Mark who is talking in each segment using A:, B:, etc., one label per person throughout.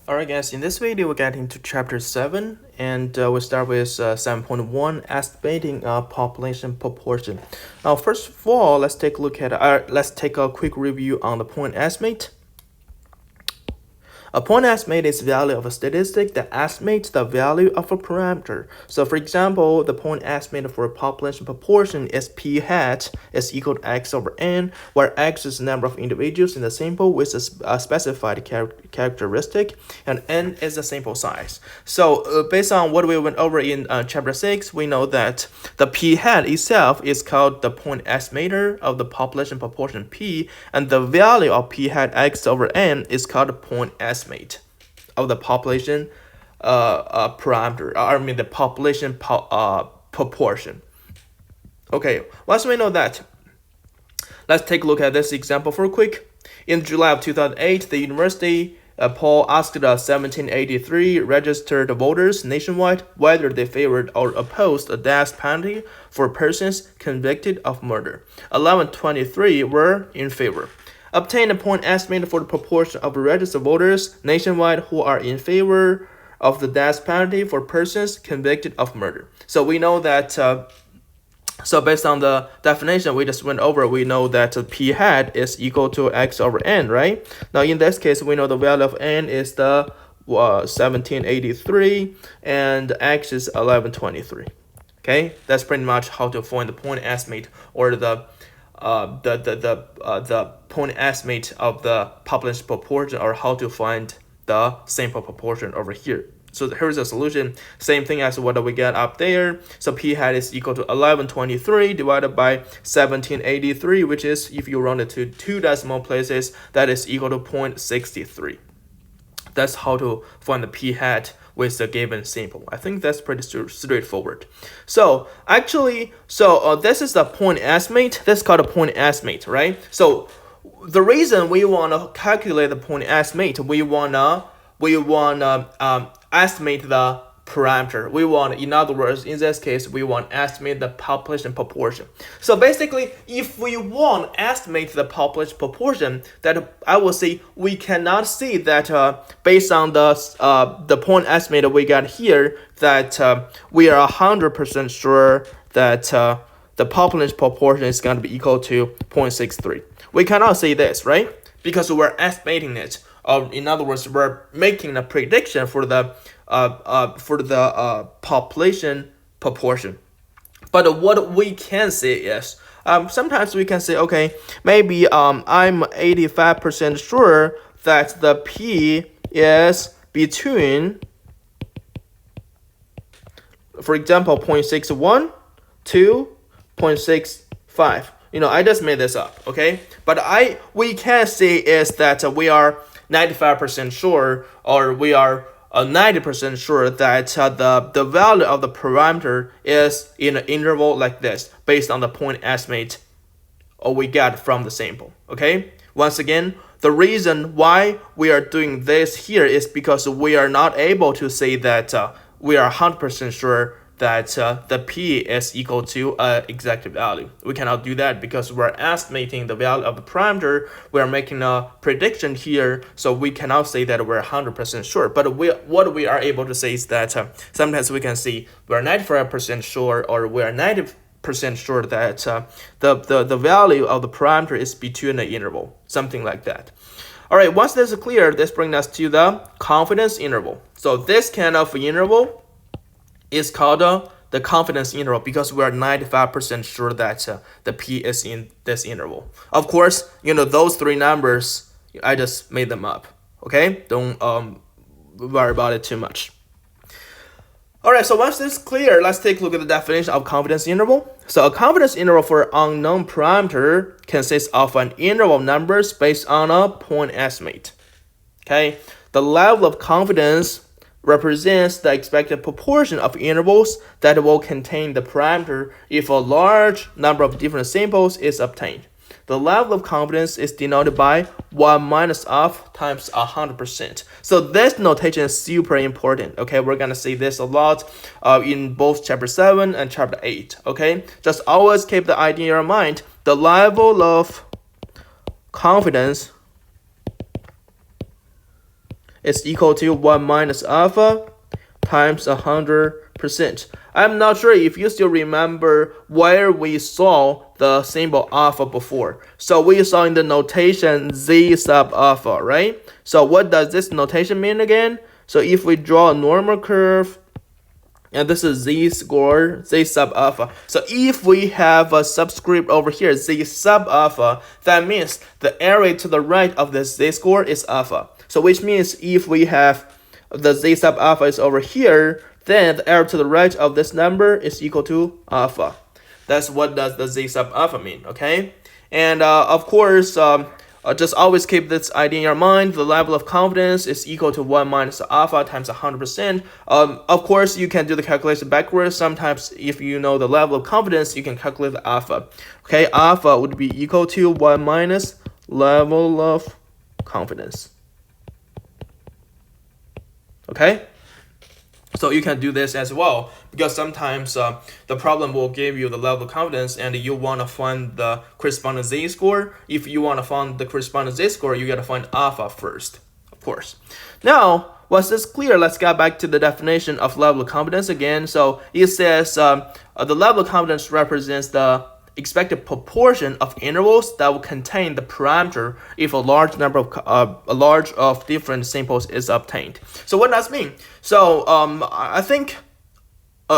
A: Alright guys, in this video we'll get into chapter 7 and we'll start with 7.1 estimating population proportion. Now first of all, let's take a look at let's take a quick review on the point estimate. A point estimate is the value of a statistic that estimates the value of a parameter. So for example, the point estimate for a population proportion is p hat is equal to x over n, where x is the number of individuals in the sample with a specified characteristic, and n is the sample size. So based on what we went over in chapter 6, we know that the p hat itself is called the point estimator of the population proportion p, and the value of p hat x over n is called the point estimate of the population parameter. I mean the population proportion. Okay, once we know that, let's take a look at this example for a quick. In July of 2008, the university poll asked the 1783 registered voters nationwide whether they favored or opposed a death penalty for persons convicted of murder. 1123 were in favor. Obtain a point estimate for the proportion of registered voters nationwide who are in favor of the death penalty for persons convicted of murder. So we know that, so based on the definition we just went over, we know that p hat is equal to x over n, right? Now in this case, we know the value of n is the 1783 and x is 1123. Okay, that's pretty much how to find the point estimate or the point estimate of the population proportion, or how to find the sample proportion over here. So here's the solution. Same thing as what we get up there. So p hat is equal to 1123 divided by 1783, which is, if you round it to 2 decimal places, that is equal to 0.63. That's how to find the p hat with the given sample. I think that's pretty straightforward. So actually, this is the point estimate. That's called a point estimate, right? So the reason we want to calculate the point estimate, we wanna estimate the parameter. We want, in other words, in this case, we want to estimate the population proportion. So basically, if we want to estimate the population proportion, that I will say we cannot see that based on the point estimate we got here, that we are 100% sure that the population proportion is going to be equal to 0.63. We cannot say this, right? Because we're estimating it. In other words, we're making a prediction for the population proportion. But what we can say is, sometimes we can say, okay, maybe I'm 85% sure that the p is between, for example, 0.61 to 0.65. I just made this up, okay? But we can say is that we are 95% sure, or we are 90% sure that the value of the parameter is in an interval like this, based on the point estimate we get from the sample. Okay, once again, the reason why we are doing this here is because we are not able to say that we are 100% sure that the p is equal to exact value. We cannot do that because we're estimating the value of the parameter. We're making a prediction here, so we cannot say that we're 100% sure. But what we are able to say is that sometimes we can see we're 95% sure, or we're 90% sure that the value of the parameter is between the interval, something like that. All right, once this is clear, this brings us to the confidence interval. So this kind of interval is called the confidence interval, because we are 95% sure that the p is in this interval. Of course, those three numbers, I just made them up. Okay, don't worry about it too much. All right, so once this is clear, let's take a look at the definition of confidence interval. So a confidence interval for an unknown parameter consists of an interval of numbers based on a point estimate. Okay, the level of confidence represents the expected proportion of intervals that will contain the parameter if a large number of different samples is obtained. The level of confidence is denoted by 1 minus of times 100%. So this notation is super important. Okay, we're gonna see this a lot in both chapter 7 and chapter 8. Okay, just always keep the idea in your mind. The level of confidence is equal to 1 minus alpha times 100%. I'm not sure if you still remember where we saw the symbol alpha before. So we saw in the notation z sub alpha, right? So what does this notation mean again? So if we draw a normal curve, and this is z score, z sub alpha. So if we have a subscript over here, z sub alpha, that means the area to the right of the z score is alpha. So which means if we have the z sub alpha is over here, then the area to the right of this number is equal to alpha. That's what does the z sub alpha mean, okay? And of course, just always keep this idea in your mind. The level of confidence is equal to 1 minus alpha times 100%. Of course, you can do the calculation backwards. Sometimes, if you know the level of confidence, you can calculate the alpha. Okay, alpha would be equal to 1 minus level of confidence. Okay? So you can do this as well, because sometimes the problem will give you the level of confidence and you want to find the corresponding z-score. If you want to find the corresponding z-score, you got to find alpha first, of course. Now, once this clear, let's get back to the definition of level of confidence again. So it says the level of confidence represents the expected proportion of intervals that will contain the parameter if a large number of different samples is obtained. So what does that mean? So I think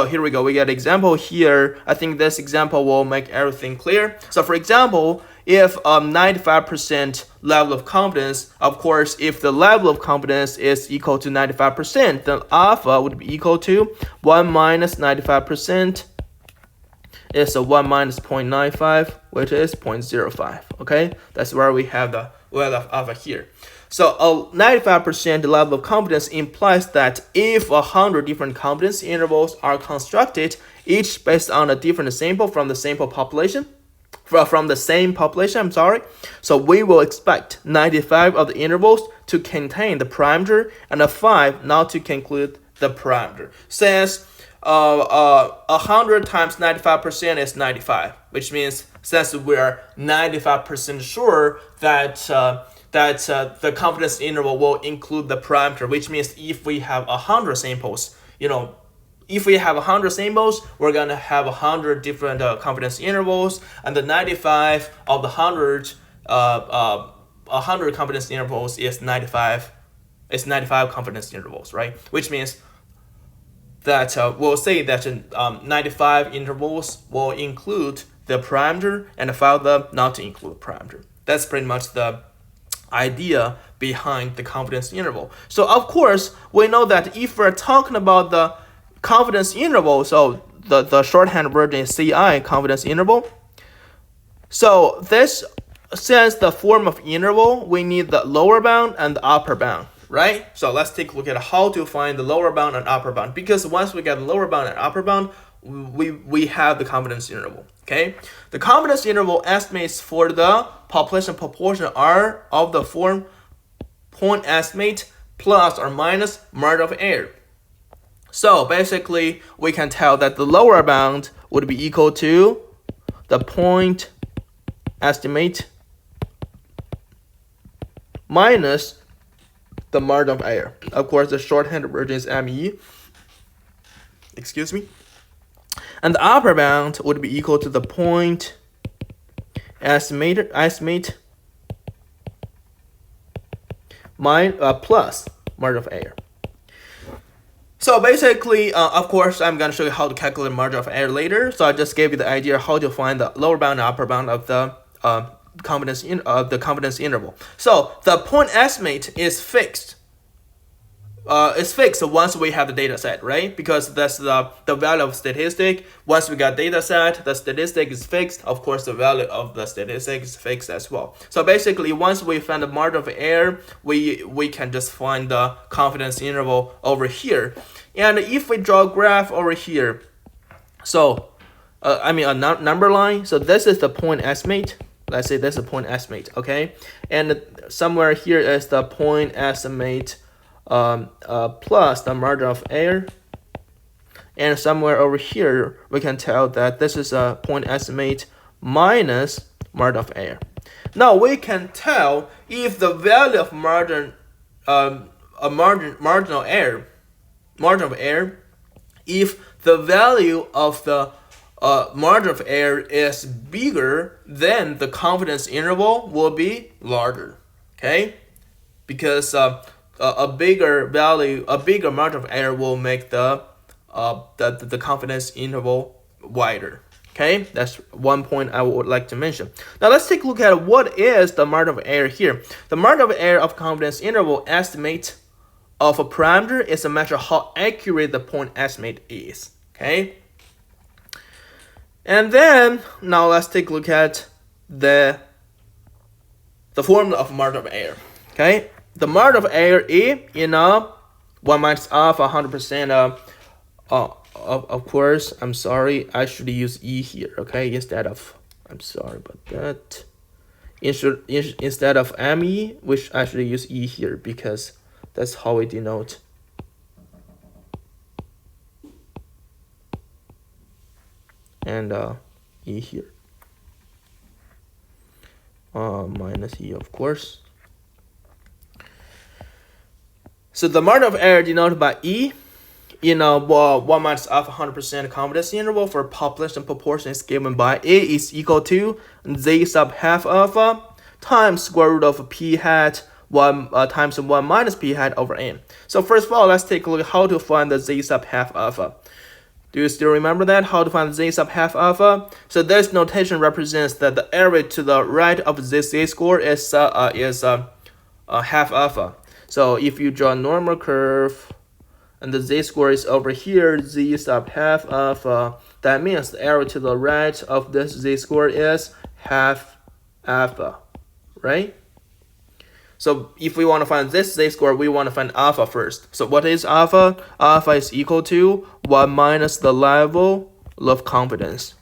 A: here we go. We got an example here. I think this example will make everything clear. So for example, if 95% level of confidence, of course, if the level of confidence is equal to 95%, then alpha would be equal to 1 minus 95%. Is a 1 minus 0.95, which is 0.05. Okay, that's where we have the value of alpha here. So a 95% level of confidence implies that if 100 different confidence intervals are constructed, each based on a different sample from the sample population, from the same population, I'm sorry. So we will expect 95 of the intervals to contain the parameter and 5 not to include the parameter. Since 100 times 95% is 95, which means since we're 95% sure that the confidence interval will include the parameter, which means if we have 100 samples, if we have 100 samples, we're gonna have 100 different confidence intervals, and the 95 of the 100 confidence intervals is 95 confidence intervals, right? Which means that we'll say that 95 intervals will include the parameter and 5 of them not to include parameter. That's pretty much the idea behind the confidence interval. So of course, we know that if we're talking about the confidence interval, so the shorthand version is CI, confidence interval. So this, since the form of interval, we need the lower bound and the upper bound. Right? So let's take a look at how to find the lower bound and upper bound, because once we get the lower bound and upper bound, we have the confidence interval. Okay? The confidence interval estimates for the population proportion are of the form point estimate plus or minus margin of error. So basically, we can tell that the lower bound would be equal to the point estimate minus the margin of error. Of course, the shorthand version is ME. Excuse me. And the upper bound would be equal to the point estimate plus margin of error. So basically, of course, I'm going to show you how to calculate margin of error later. So I just gave you the idea how to find the lower bound and upper bound of the confidence interval. So the point estimate is fixed. It's fixed once we have the data set, right? Because that's the value of statistic. Once we got data set, the statistic is fixed. Of course, the value of the statistic is fixed as well. So basically, once we find the margin of error, we can just find the confidence interval over here. And if we draw a graph over here, so a number line. So this is the point estimate. Let's say this is a point estimate, okay? And somewhere here is the point estimate plus the margin of error. And somewhere over here, we can tell that this is a point estimate minus margin of error. Now we can tell if the value of margin a margin of error, if the value of the margin of error is bigger, then the confidence interval will be larger. Okay, because a bigger margin of error will make the confidence interval wider. Okay, that's one point I would like to mention. Now let's take a look at what is the margin of error here. The margin of error of confidence interval estimate of a parameter is a measure how accurate the point estimate is. Okay, and then now let's take a look at the formula of margin of error. Okay, the margin of error is 1 minus alpha 100%. Of course, I'm sorry, I should use E here, okay, instead of, I'm sorry about that. Instead of ME, which I should use E here because that's how we denote. And E here. Minus E, of course. So the margin of error denoted by E, 1 minus alpha 100% confidence interval for population proportion is given by A is equal to Z sub half alpha times square root of P hat 1 times 1 minus P hat over N. So first of all, let's take a look at how to find the Z sub half alpha. Do you still remember that? How to find the Z sub half alpha? So this notation represents that the area to the right of this Z score is half alpha. So if you draw a normal curve and the Z score is over here, Z sub half alpha, that means the area to the right of this Z score is half alpha, right? So if we want to find this Z score, we want to find alpha first. So what is alpha? Alpha is equal to 1 minus the level of confidence.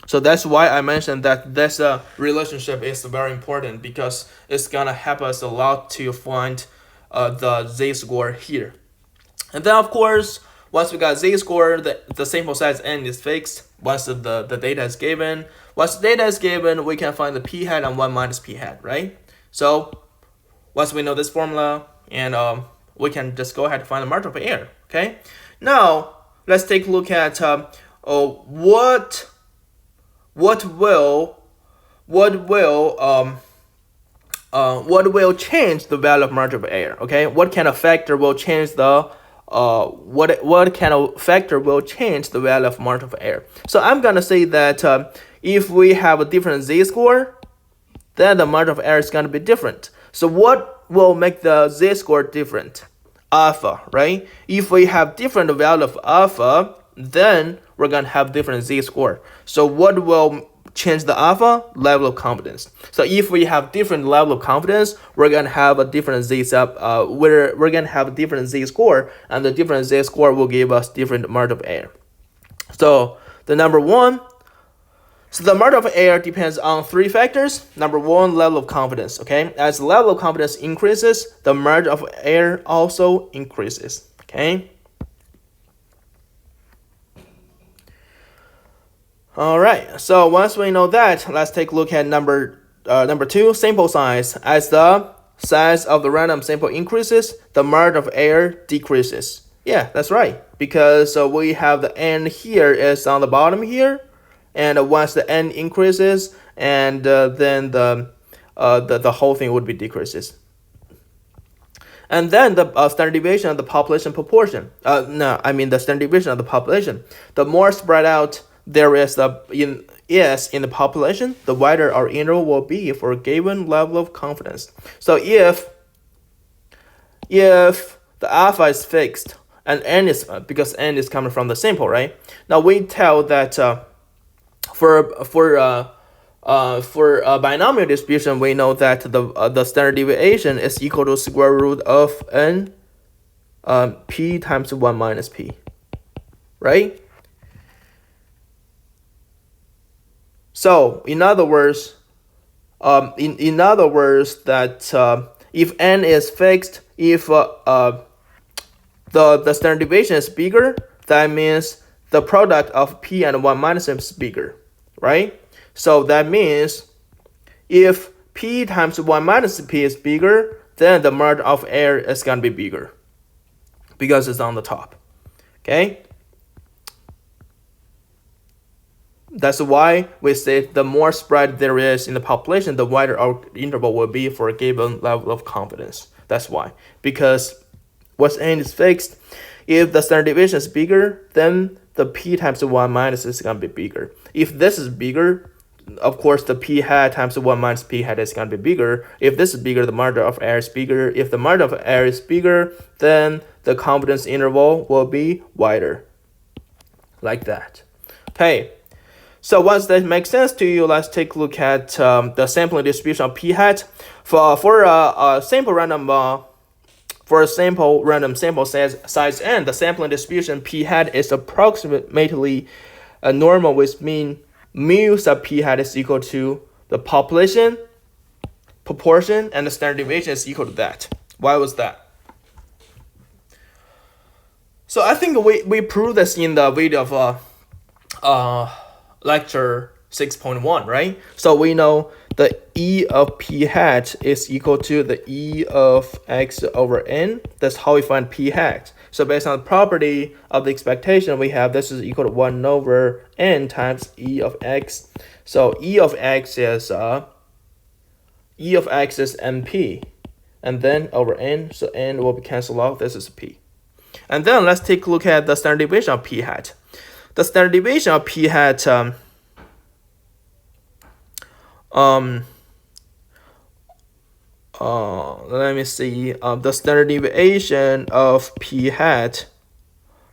A: So that's why I mentioned that this relationship is very important, because it's gonna help us a lot to find the Z score here. And then of course, once we got Z score, the sample size N is fixed. Once the data is given, we can find the P hat and 1 minus P hat, right? So once we know this formula, and we can just go ahead and find the margin of error. Okay. Now let's take a look at what will change the value of margin of error. Okay, what kind of factor will change the what kind of factor will change the value of margin of error? So I'm gonna say that if we have a different Z score, then the margin of error is gonna be different. So what will make the Z score different? Alpha, right? If we have different value of alpha, then we're gonna have different Z score. So what will change the alpha? Level of confidence. So if we have different level of confidence, we're gonna have a different Z sub. We're gonna have a different Z score, and the different Z score will give us different margin of error. So the number one. So the margin of error depends on 3 factors. Number 1, level of confidence. Okay, as the level of confidence increases, the margin of error also increases. Okay. All right. So once we know that, let's take a look at number 2, sample size. As the size of the random sample increases, the margin of error decreases. Yeah, that's right. Because we have the n here is on the bottom here. And once the n increases, and then the whole thing would be decreases. And then the standard deviation of the population proportion. The standard deviation of the population. The more spread out there is in the population, the wider our interval will be for a given level of confidence. So if the alpha is fixed and n is because n is coming from the sample, right? Now we tell that. For a binomial distribution, we know that the standard deviation is equal to square root of n p times 1 minus p, right? So in other words, that if n is fixed, if the standard deviation is bigger, that means the product of p and 1 minus m is bigger, right? So that means if P times 1 minus P is bigger, then the margin of error is going to be bigger because it's on the top. Okay? That's why we say the more spread there is in the population, the wider our interval will be for a given level of confidence. That's why. Because what's n is fixed. If the standard deviation is bigger, then the p times 1 minus is going to be bigger. If this is bigger, of course, the p hat times 1 minus p hat is going to be bigger. If this is bigger, the margin of error is bigger. If the margin of error is bigger, then the confidence interval will be wider. Like that. Okay. So once that makes sense to you, let's take a look at the sampling distribution of p hat. For a sample random sample size n, the sampling distribution p hat is approximately normal, which means mu sub p hat is equal to the population proportion, and the standard deviation is equal to that. Why was that? So I think we proved this in the video of lecture 6.1, right? So we know the E of p hat is equal to the E of x over n. That's how we find p hat. So based on the property of the expectation, we have this is equal to 1 over n times E of x. So E of x is np, and then over n. So n will be cancelled out. This is p. And then let's take a look at the standard deviation of p hat. The standard deviation of p hat let me see. The standard deviation of p hat.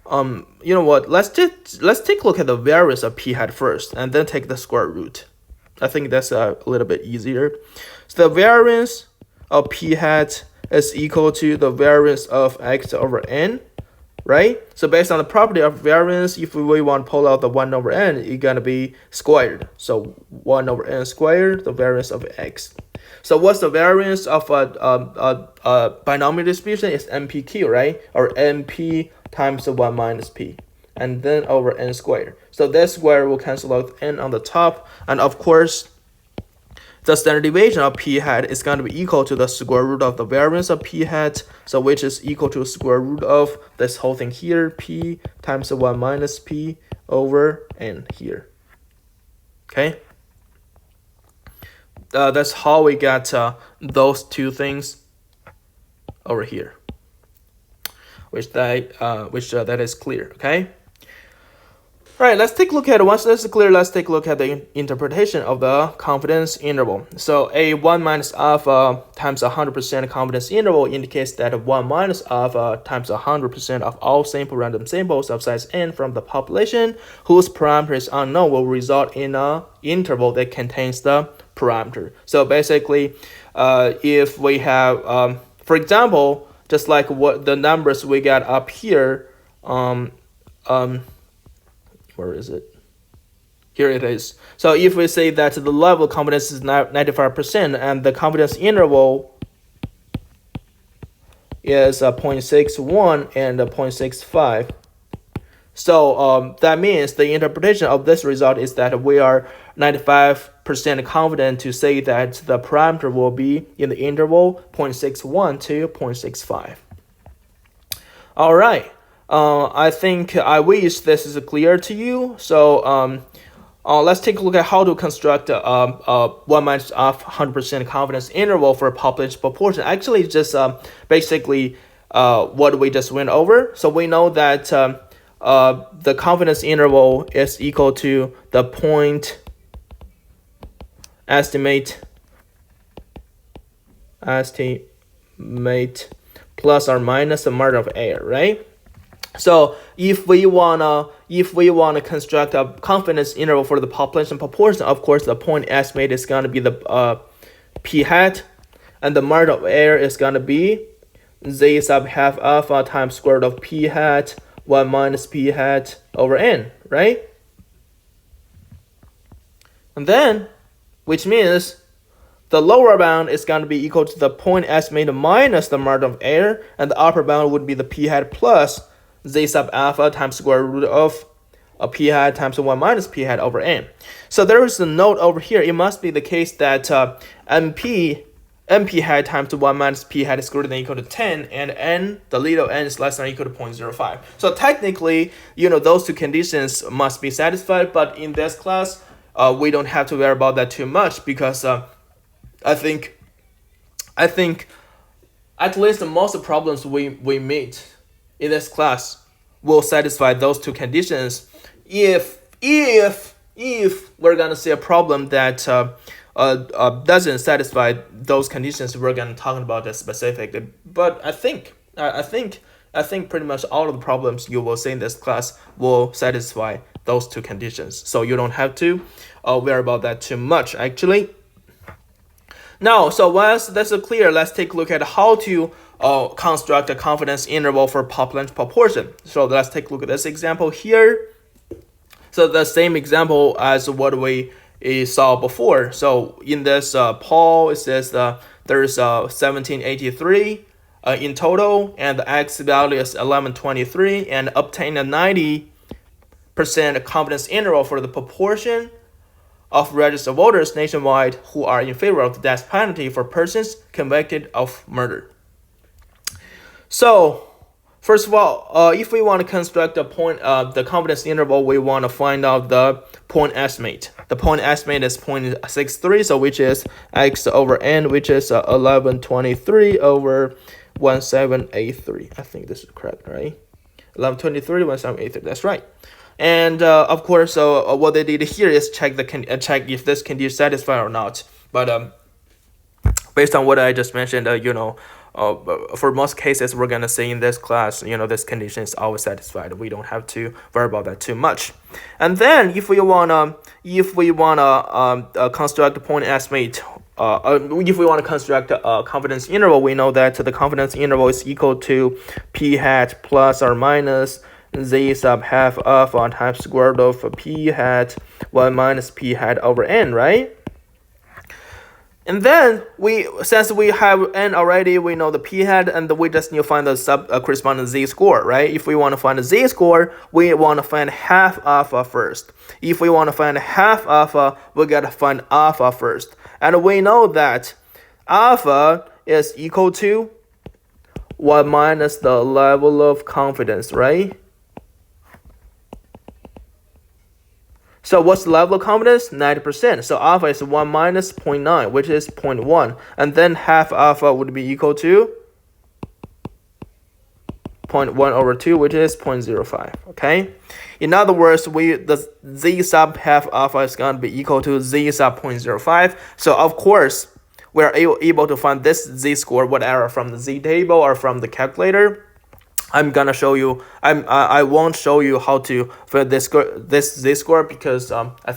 A: You know what? Let's take a look at the variance of p hat first, and then take the square root. I think that's a little bit easier. So the variance of p hat is equal to the variance of x over n, right? So based on the property of variance, if we want to pull out the 1 over n, it's going to be squared. So 1 over n squared, the variance of x. So what's the variance of a binomial distribution? Is npq, right? Or np times 1 minus p. And then over n squared. So that square will cancel out n on the top. And of course, the standard deviation of p hat is going to be equal to the square root of the variance of p hat, so which is equal to the square root of this whole thing here, p times 1 minus p over n here. Okay? That's how we got those two things over here, which that is clear. Okay. All right, let's take a look at it. Once this is clear, let's take a look at the interpretation of the confidence interval. So a 1 minus alpha times 100% confidence interval indicates that 1 minus alpha times 100% of all random samples of size n from the population whose parameter is unknown will result in an interval that contains the parameter. So basically, if we have, for example, just like what the numbers we got up here, where is it? Here it is. So if we say that the level of confidence is 95% and the confidence interval is 0.61 and 0.65, so that means the interpretation of this result is that we are 95% confident to say that the parameter will be in the interval 0.61 to 0.65. All right. I think I wish this is clear to you. So let's take a look at how to construct a 1 minus of 100% confidence interval for a population proportion. Actually, just basically what we just went over. So we know that the confidence interval is equal to the point estimate plus or minus the margin of error, right? So if we wanna construct a confidence interval for the population proportion, of course the point estimate is gonna be the p hat, and the margin of error is gonna be z sub half alpha times square root of p hat 1 minus p hat over n, right? And then, which means the lower bound is going to be equal to the point estimate minus the margin of error, and the upper bound would be the p hat plus z sub alpha times square root of p hat times 1 minus p hat over n. So there is a note over here. It must be the case that np hat times 1 minus p hat is greater than or equal to 10, and n, the little n, is less than or equal to 0.05. So technically, those two conditions must be satisfied, but in this class, we don't have to worry about that too much, because I think at least most of the problems we meet in this class will satisfy those two conditions. If we're gonna see a problem that doesn't satisfy those conditions, we're gonna talk about that specifically. But I think pretty much all of the problems you will see in this class will satisfy those two conditions. So you don't have to worry about that too much, actually. Now, so once that's clear, let's take a look at how to construct a confidence interval for pop-length proportion. So let's take a look at this example here. So the same example as what we saw before. So in this Paul, it says there's 1783 in total, and the x value is 1123, and obtain a 90% confidence interval for the proportion of registered voters nationwide who are in favor of the death penalty for persons convicted of murder. So, first of all, if we want to construct the confidence interval, we want to find out the point estimate. The point estimate is 0.63, so which is x over n, which is 1123 over 1783. I think this is correct, right? 1123, 1783. That's right. And of course, what they did here is check if this condition is satisfied or not. But based on what I just mentioned, for most cases we're gonna say in this class, this condition is always satisfied. We don't have to worry about that too much. And then if we wanna construct a point estimate, if we want to construct a confidence interval, we know that the confidence interval is equal to p hat plus or minus z sub half of 1 times square root of p hat 1 minus p hat over n, right? And then since we have n already, we know the p hat, and we just need to find the corresponding z score, right? If we want to find the z score, we want to find half alpha first. If we want to find half alpha, we gotta find alpha first, and we know that alpha is equal to 1 minus the level of confidence, right? So what's the level of confidence? 90%. So alpha is 1 minus 0.9, which is 0.1. And then half alpha would be equal to 0.1 over 2, which is 0.05. Okay? In other words, the z sub half alpha is going to be equal to z sub 0.05. So of course, we are able to find this z score, whatever, from the z table or from the calculator. I'm gonna show you. I won't show you how to find this z score, because I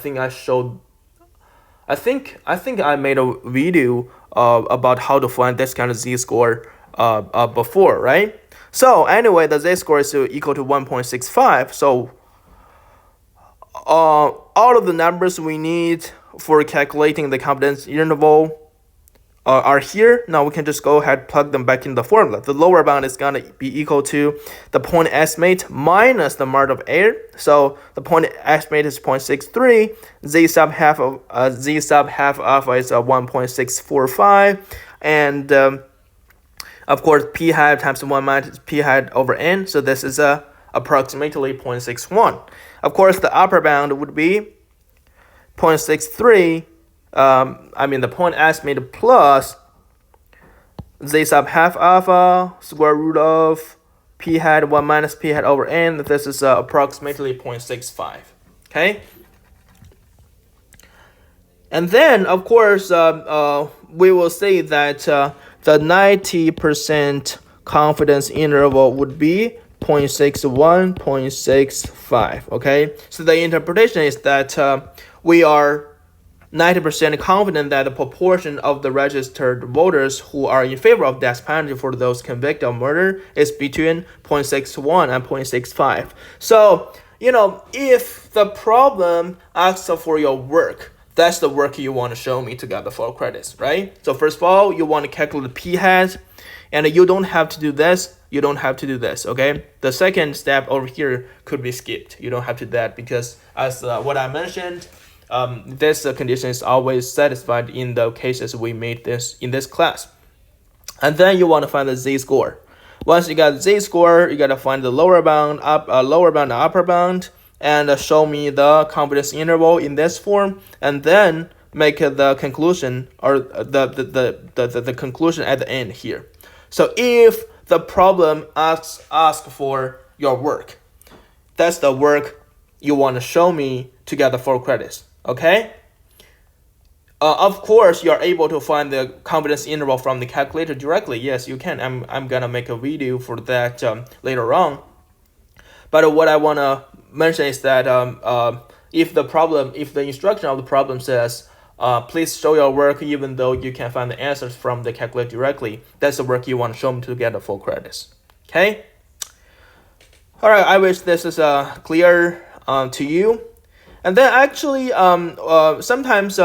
A: think I made a video about how to find this kind of z score before, right? So anyway, the z score is equal to 1.65. So all of the numbers we need for calculating the confidence interval are here. Now we can just go ahead and plug them back in the formula. The lower bound is going to be equal to the point estimate minus the margin of error. So the point estimate is 0.63. Z sub half alpha is 1.645, and of course p hat times 1 minus p hat over n. So this is approximately 0.61. Of course, the upper bound would be 0.63. The point estimate plus z sub half alpha square root of p hat 1 minus p hat over n. This is approximately 0.65. Okay. And then, of course, we will say that the 90% confidence interval would be 0.61, 0.65. Okay. So the interpretation is that we are 90% confident that the proportion of the registered voters who are in favor of death penalty for those convicted of murder is between 0.61 and 0.65. So, if the problem asks for your work, that's the work you want to show me to get the full credits, right? So first of all, you want to calculate the p hat, And you don't have to do this. You don't have to do this. Okay. The second step over here could be skipped. You don't have to do that because as what I mentioned, this condition is always satisfied in the cases we made this in this class. And then you want to find the z-score. Once you got z-score, you got to find the lower bound, lower bound, upper bound, and show me the confidence interval in this form, and then make the conclusion or the conclusion at the end here. So if the problem asks for your work, that's the work you want to show me to get the 4 credits. Okay. Of course, you are able to find the confidence interval from the calculator directly. Yes, you can. I'm gonna make a video for that later on. But what I wanna mention is that if the instruction of the problem says please show your work even though you can find the answers from the calculator directly, that's the work you want to show me to get the 4 credits. Okay. All right. I wish this is clear to you. And then actually sometimes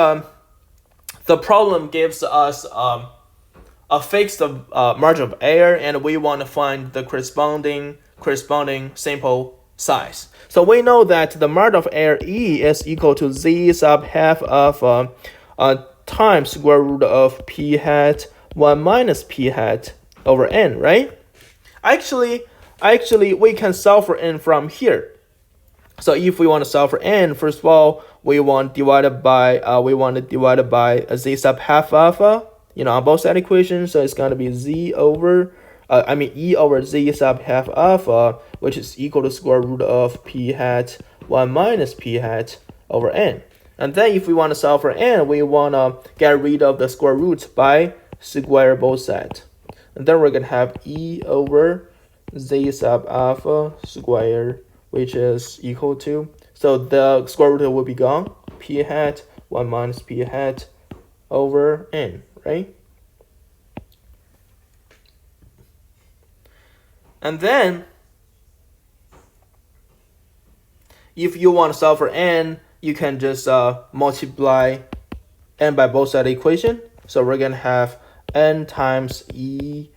A: the problem gives us a fixed margin of error, and we want to find the corresponding sample size. So we know that the margin of error E is equal to Z sub half of times square root of P hat 1 minus P hat over N, right? Actually, we can solve for N from here. So if we want to solve for N, first of all, we want divided by Z sub half alpha, on both side equations. So it's going to be E over Z sub half alpha, which is equal to square root of P hat 1 minus P hat over N. And then if we want to solve for N, we want to get rid of the square root by square both sides. And then we're going to have E over Z sub alpha square, which is equal to, so the square root will be gone, P hat 1 minus P hat over N, right? And then if you want to solve for N, you can just multiply N by both sides of the equation. So we're going to have N times E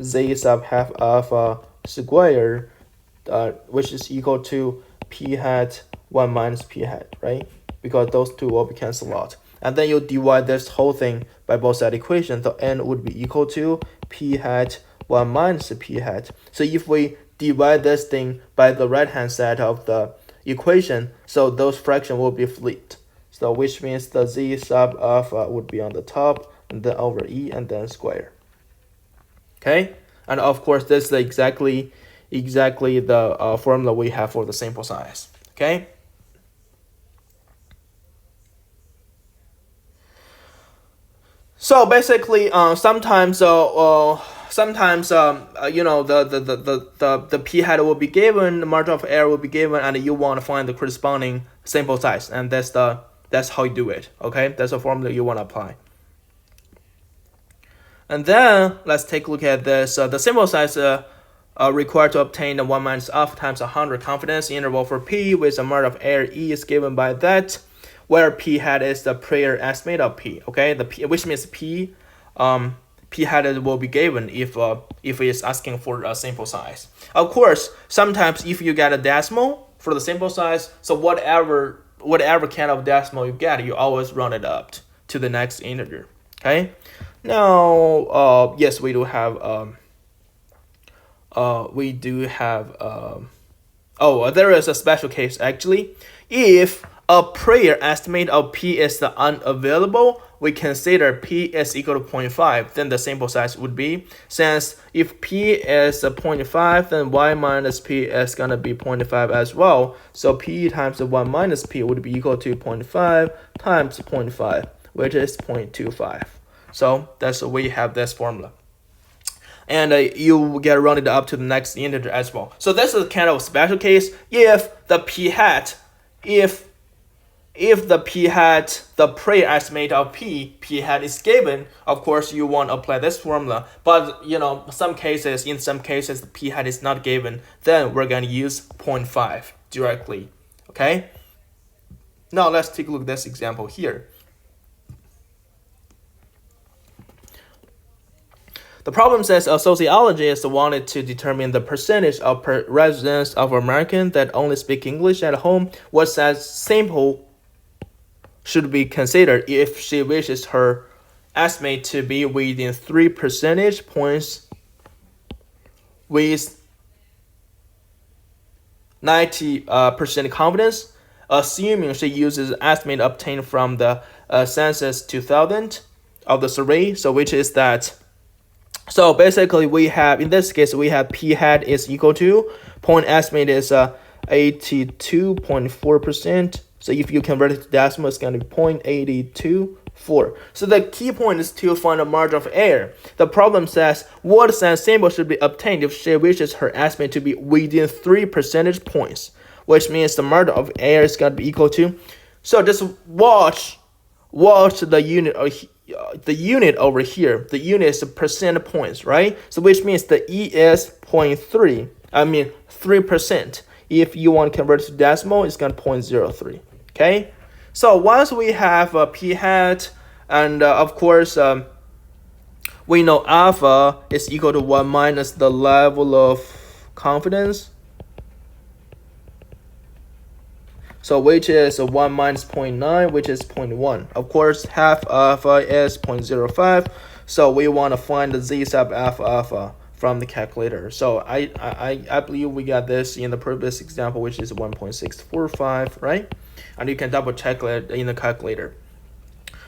A: Z sub half alpha square, which is equal to P hat 1 minus P hat, right? Because those two will be cancelled out. And then you divide this whole thing by both side equation. So N would be equal to P hat 1 minus P hat. So if we divide this thing by the right hand side of the equation, so those fractions will be flipped. So which means the Z sub alpha would be on the top, and then over E, and then square. Okay? And of course, this is exactly the formula we have for the sample size. Okay. So basically, sometimes the p hat will be given, the margin of error will be given, and you want to find the corresponding sample size, and that's how you do it. Okay, that's the formula you want to apply. And then let's take a look at this. The sample size required to obtain the 1 minus alpha times 100 confidence interval for P with a margin of error E is given by that, where P hat is the prior estimate of P. Okay, which means P hat will be given if it's asking for a sample size. Of course, sometimes if you get a decimal for the sample size, so whatever kind of decimal you get, you always round it up to the next integer. Okay. Now, yes, we do have there is a special case actually. If a prior estimate of P is unavailable, we consider P is equal to 0.5, then the sample size would be, since if P is 0.5, then Y minus P is going to be 0.5 as well. So P times 1 minus P would be equal to 0.5 times 0.5, which is 0.25. So that's the way you have this formula. And you get rounded up to the next integer as well. So this is kind of a special case. If the P hat, if the P hat, the prior estimate of P hat is given, of course you want to apply this formula. But in some cases the P hat is not given, then we're going to use 0.5 directly. Okay. Now let's take a look at this example here. The problem says a sociologist wanted to determine the percentage of residents of Americans that only speak English at home. What size sample should be considered if she wishes her estimate to be within 3 percentage points with 90% confidence, assuming she uses an estimate obtained from the census 2000 of the survey. So which is that. So basically, we have, in this case, we have p hat is equal to, point estimate is 82.4%. So if you convert it to decimal, it's going to be 0.824. So the key point is to find a margin of error. The problem says what size sample should be obtained if she wishes her estimate to be within 3 percentage points, which means the margin of error is going to be equal to. So just watch the unit. The unit over here, the unit is percent points, right? So which means the E is 0.3, 3%. If you want to convert it to decimal, it's going to 0.03, okay? So once we have a p hat, and of course, we know alpha is equal to 1 minus the level of confidence. So which is 1 minus 0.9, which is 0.1. Of course, half alpha is 0.05. So we want to find the z sub alpha from the calculator. So I believe we got this in the previous example, which is 1.645, right? And you can double check it in the calculator.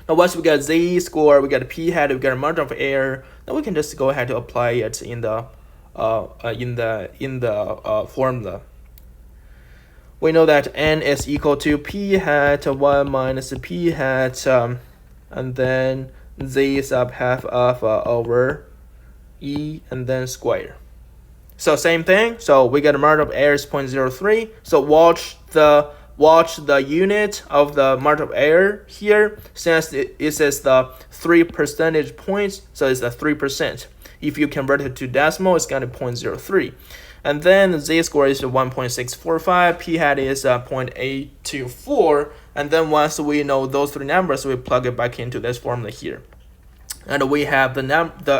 A: Now once we got z score, we got a p hat, we got a margin of error. Then we can just go ahead to apply it in the formula. We know that n is equal to p hat 1 minus p hat, and then z sub half alpha over e and then square. So same thing. So we get a margin of error is 0.03. So watch the unit of the margin of error here. Since it says the 3 percentage points, so it's a 3%. If you convert it to decimal, it's going to 0.03. And then the z-score is 1.645, p-hat is 0.824, and then once we know those three numbers, we plug it back into this formula here. And we have the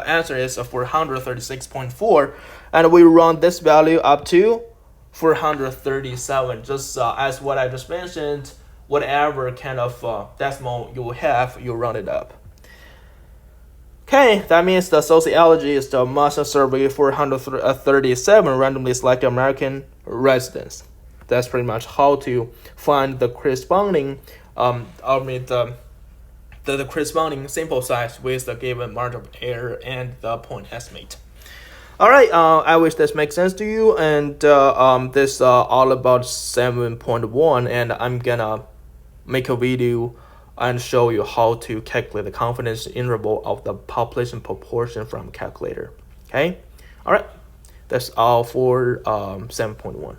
A: answer is 436.4, and we run this value up to 437, just as what I just mentioned, whatever kind of decimal you have, you run it up. Okay, that means the sociologist must survey 437 randomly selected American residents. That's pretty much how to find the corresponding, the corresponding sample size with the given margin of error and the point estimate. All right, I wish this makes sense to you, and this all about 7.1, and I'm gonna make a video and show you how to calculate the confidence interval of the population proportion from calculator. Okay, all right, that's all for 7.1.